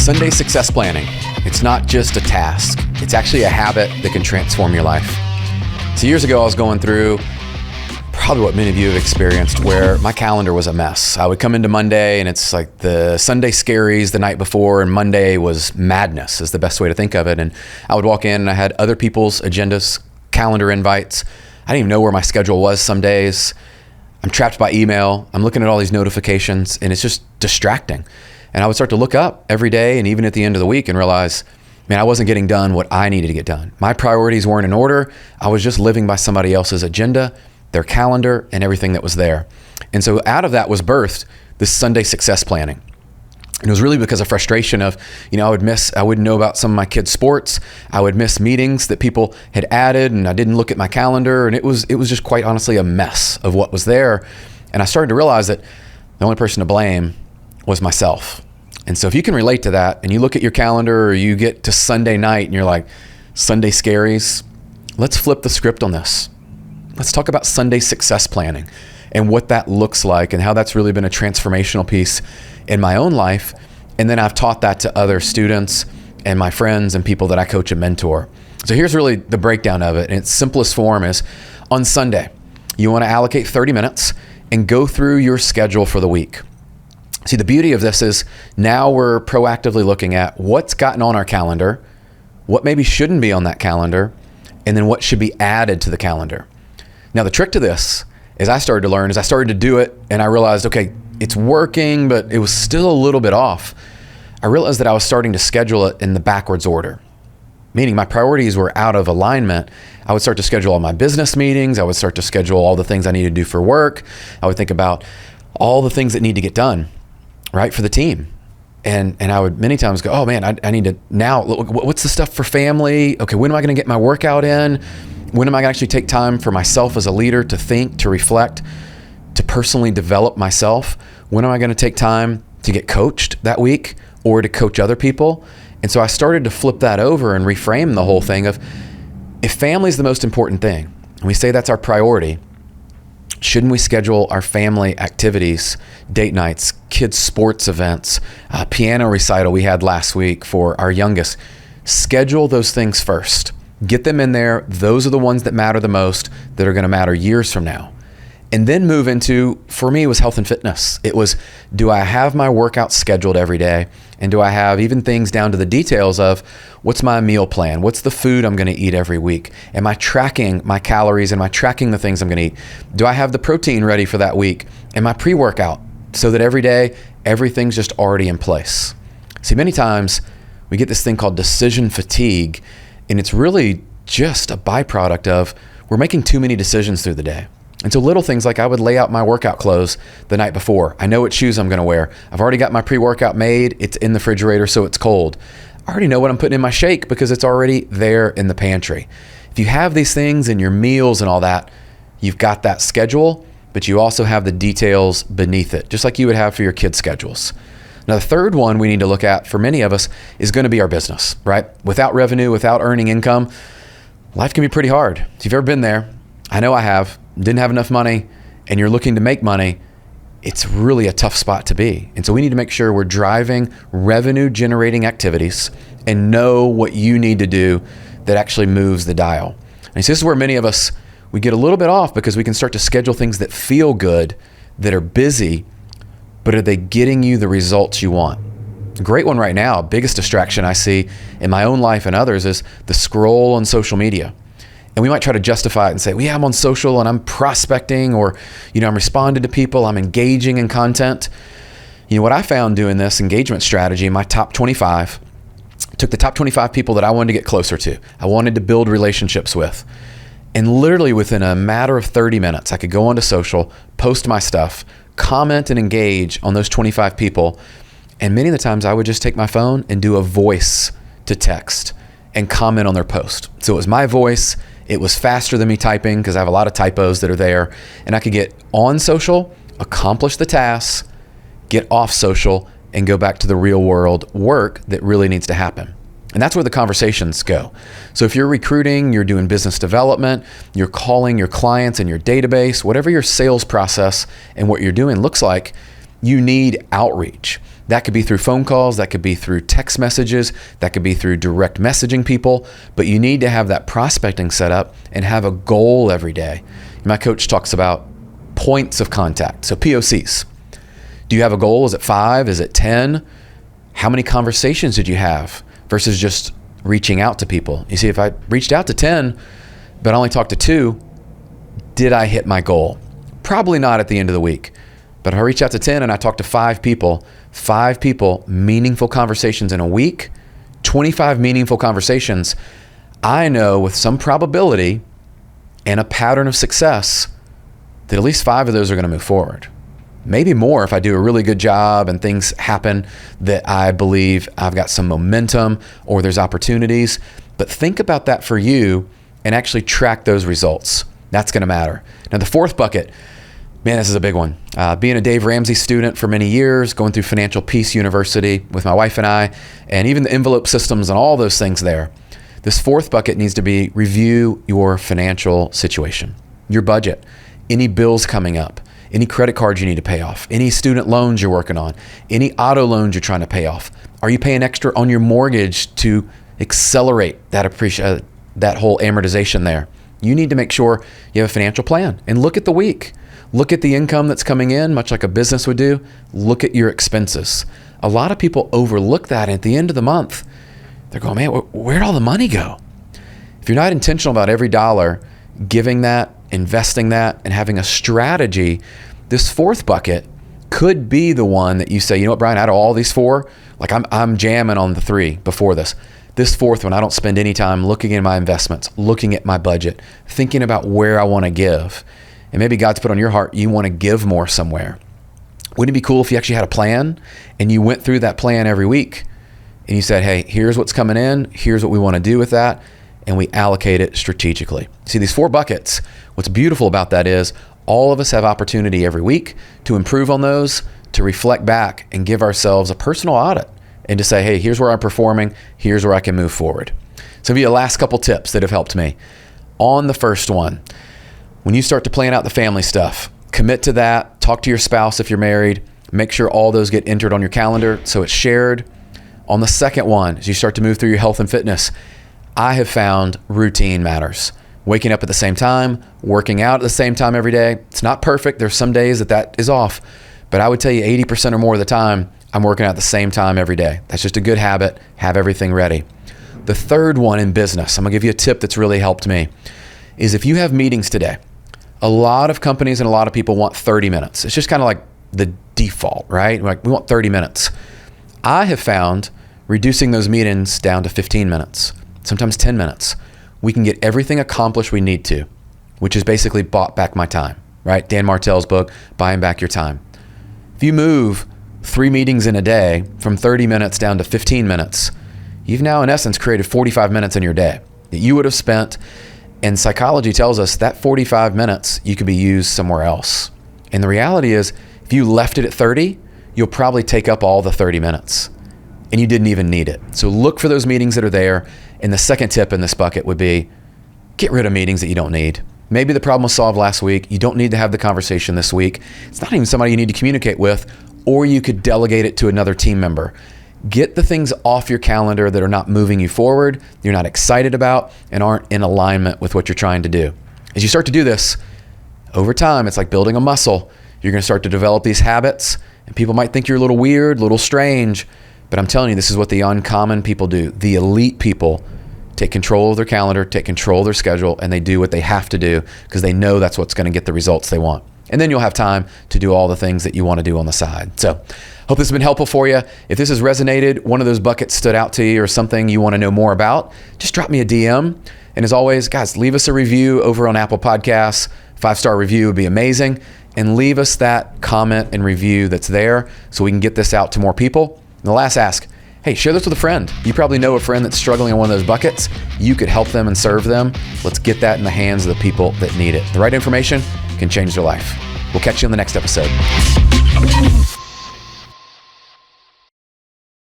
Sunday success planning. It's not just a task. It's actually a habit that can transform your life. So years ago, I was going through probably what many of you have experienced, where my calendar was a mess. I would come into Monday and it's like the Sunday scaries the night before, and Monday was madness is the best way to think of it. And I would walk in and I had other people's agendas, calendar invites. I didn't even know where my schedule was some days. I'm trapped by email. I'm looking at all these notifications and it's just distracting. And I would start to look up every day and even at the end of the week and realize, man, I wasn't getting done what I needed to get done. My priorities weren't in order. I was just living by somebody else's agenda, their calendar, and everything that was there. And so out of that was birthed this Sunday success planning. And it was really because of frustration of, I wouldn't know about some of my kids' sports. I would miss meetings that people had added and I didn't look at my calendar. And it was just quite honestly a mess of what was there. And I started to realize that the only person to blame was myself. And so if you can relate to that and you look at your calendar or you get to Sunday night and you're like, Sunday scaries, let's flip the script on this. Let's talk about Sunday success planning and what that looks like and how that's really been a transformational piece in my own life. And then I've taught that to other students and my friends and people that I coach and mentor. So here's really the breakdown of it. In its simplest form is on Sunday, you want to allocate 30 minutes and go through your schedule for the week. See, the beauty of this is now we're proactively looking at what's gotten on our calendar, what maybe shouldn't be on that calendar, and then what should be added to the calendar. Now, the trick to this, as I started to learn, is I started to do it and I realized, okay, it's working, but it was still a little bit off. I realized that I was starting to schedule it in the backwards order, meaning my priorities were out of alignment. I would start to schedule all my business meetings. I would start to schedule all the things I need to do for work. I would think about all the things that need to get done, right, for the team. And I would many times go, oh man, I need to now, what's the stuff for family? Okay, when am I going to get my workout in? When am I going to actually take time for myself as a leader to think, to reflect, to personally develop myself? When am I going to take time to get coached that week or to coach other people? And so I started to flip that over and reframe the whole thing of, if family is the most important thing, and we say that's our priority, shouldn't we schedule our family activities, date nights, kids' sports events, piano recital we had last week for our youngest? Schedule those things first. Get them in there. Those are the ones that matter the most, that are going to matter years from now. And then move into, for me, it was health and fitness. It was, do I have my workouts scheduled every day? And do I have even things down to the details of what's my meal plan? What's the food I'm going to eat every week? Am I tracking my calories? Am I tracking the things I'm going to eat? Do I have the protein ready for that week? Am I pre-workout so that every day, everything's just already in place? See, many times we get this thing called decision fatigue, and it's really just a byproduct of we're making too many decisions through the day. And so little things like I would lay out my workout clothes the night before. I know what shoes I'm going to wear. I've already got my pre-workout made. It's in the refrigerator, so it's cold. I already know what I'm putting in my shake because it's already there in the pantry. If you have these things in your meals and all that, you've got that schedule, but you also have the details beneath it, just like you would have for your kids' schedules. Now, the third one we need to look at for many of us is going to be our business, right? Without revenue, without earning income, life can be pretty hard. If you've ever been there, I know I have, didn't have enough money, and you're looking to make money, it's really a tough spot to be. And so we need to make sure we're driving revenue generating activities and know what you need to do that actually moves the dial. And so this is where many of us, we get a little bit off because we can start to schedule things that feel good, that are busy, but are they getting you the results you want? A great one right now, biggest distraction I see in my own life and others is the scroll on social media. And we might try to justify it and say, well, yeah, I'm on social and I'm prospecting, or, I'm responding to people, I'm engaging in content. What I found doing this engagement strategy, my top 25, took the top 25 people that I wanted to get closer to, I wanted to build relationships with. And literally within a matter of 30 minutes, I could go onto social, post my stuff, comment and engage on those 25 people. And many of the times I would just take my phone and do a voice to text and comment on their post. So it was my voice. It was faster than me typing because I have a lot of typos that are there. And I could get on social, accomplish the tasks, get off social, and go back to the real world work that really needs to happen. And that's where the conversations go. So if you're recruiting, you're doing business development, you're calling your clients in your database, whatever your sales process and what you're doing looks like, you need outreach. That could be through phone calls, that could be through text messages, that could be through direct messaging people, but you need to have that prospecting set up and have a goal every day. My coach talks about points of contact, so POCs. Do you have a goal? Is it 5? Is it 10? How many conversations did you have versus just reaching out to people? You see, if I reached out to 10, but I only talked to 2, did I hit my goal? Probably not at the end of the week. But if I reach out to 10 and I talk to 5 people, meaningful conversations in a week, 25 meaningful conversations, I know with some probability and a pattern of success that at least 5 of those are going to move forward. Maybe more if I do a really good job and things happen that I believe I've got some momentum or there's opportunities. But think about that for you and actually track those results. That's going to matter. Now, the fourth bucket, man, this is a big one. Being a Dave Ramsey student for many years, going through Financial Peace University with my wife and I, and even the envelope systems and all those things there. This fourth bucket needs to be review your financial situation, your budget, any bills coming up, any credit cards you need to pay off, any student loans you're working on, any auto loans you're trying to pay off. Are you paying extra on your mortgage to accelerate that whole amortization there? You need to make sure you have a financial plan and look at the week. Look at the income that's coming in, much like a business would do. Look at your expenses. A lot of people overlook that at the end of the month. They're going, man, where'd all the money go? If you're not intentional about every dollar, giving that, investing that, and having a strategy, this fourth bucket could be the one that you say, you know what, Brian, out of all these 4, like I'm jamming on the 3 before this. This fourth one, I don't spend any time looking at my investments, looking at my budget, thinking about where I want to give. And maybe God's put on your heart, you want to give more somewhere. Wouldn't it be cool if you actually had a plan and you went through that plan every week and you said, hey, here's what's coming in, here's what we want to do with that, and we allocate it strategically. See, these 4 buckets, what's beautiful about that is all of us have opportunity every week to improve on those, to reflect back and give ourselves a personal audit and to say, hey, here's where I'm performing, here's where I can move forward. So I'll give you the last couple tips that have helped me. On the first one, when you start to plan out the family stuff, commit to that, talk to your spouse if you're married, make sure all those get entered on your calendar so it's shared. On the second one, as you start to move through your health and fitness, I have found routine matters. Waking up at the same time, working out at the same time every day. It's not perfect. There's some days that is off, but I would tell you 80% or more of the time, I'm working out at the same time every day. That's just a good habit. Have everything ready. The third one in business, I'm gonna give you a tip that's really helped me, is if you have meetings today, a lot of companies and a lot of people want 30 minutes. It's just kind of like the default, right? Like we want 30 minutes. I have found reducing those meetings down to 15 minutes, sometimes 10 minutes. We can get everything accomplished we need to, which is basically bought back my time, right? Dan Martell's book, Buying Back Your Time. If you move 3 meetings in a day from 30 minutes down to 15 minutes, you've now in essence created 45 minutes in your day that you would have spent. And psychology tells us that 45 minutes you could be used somewhere else. And the reality is, if you left it at 30, you'll probably take up all the 30 minutes and you didn't even need it. So look for those meetings that are there. And the second tip in this bucket would be get rid of meetings that you don't need. Maybe the problem was solved last week. You don't need to have the conversation this week. It's not even somebody you need to communicate with, or you could delegate it to another team member. Get the things off your calendar that are not moving you forward, you're not excited about, and aren't in alignment with what you're trying to do. As you start to do this, over time, it's like building a muscle. You're going to start to develop these habits, and people might think you're a little weird, a little strange, but I'm telling you, this is what the uncommon people do. The elite people take control of their calendar, take control of their schedule, and they do what they have to do because they know that's what's going to get the results they want. And then you'll have time to do all the things that you want to do on the side. So hope this has been helpful for you. If this has resonated, one of those buckets stood out to you or something you want to know more about, just drop me a DM. And as always, guys, leave us a review over on Apple Podcasts. 5-star review would be amazing. And leave us that comment and review that's there so we can get this out to more people. And the last ask, hey, share this with a friend. You probably know a friend that's struggling in one of those buckets. You could help them and serve them. Let's get that in the hands of the people that need it. The right information can change their life. We'll catch you on the next episode.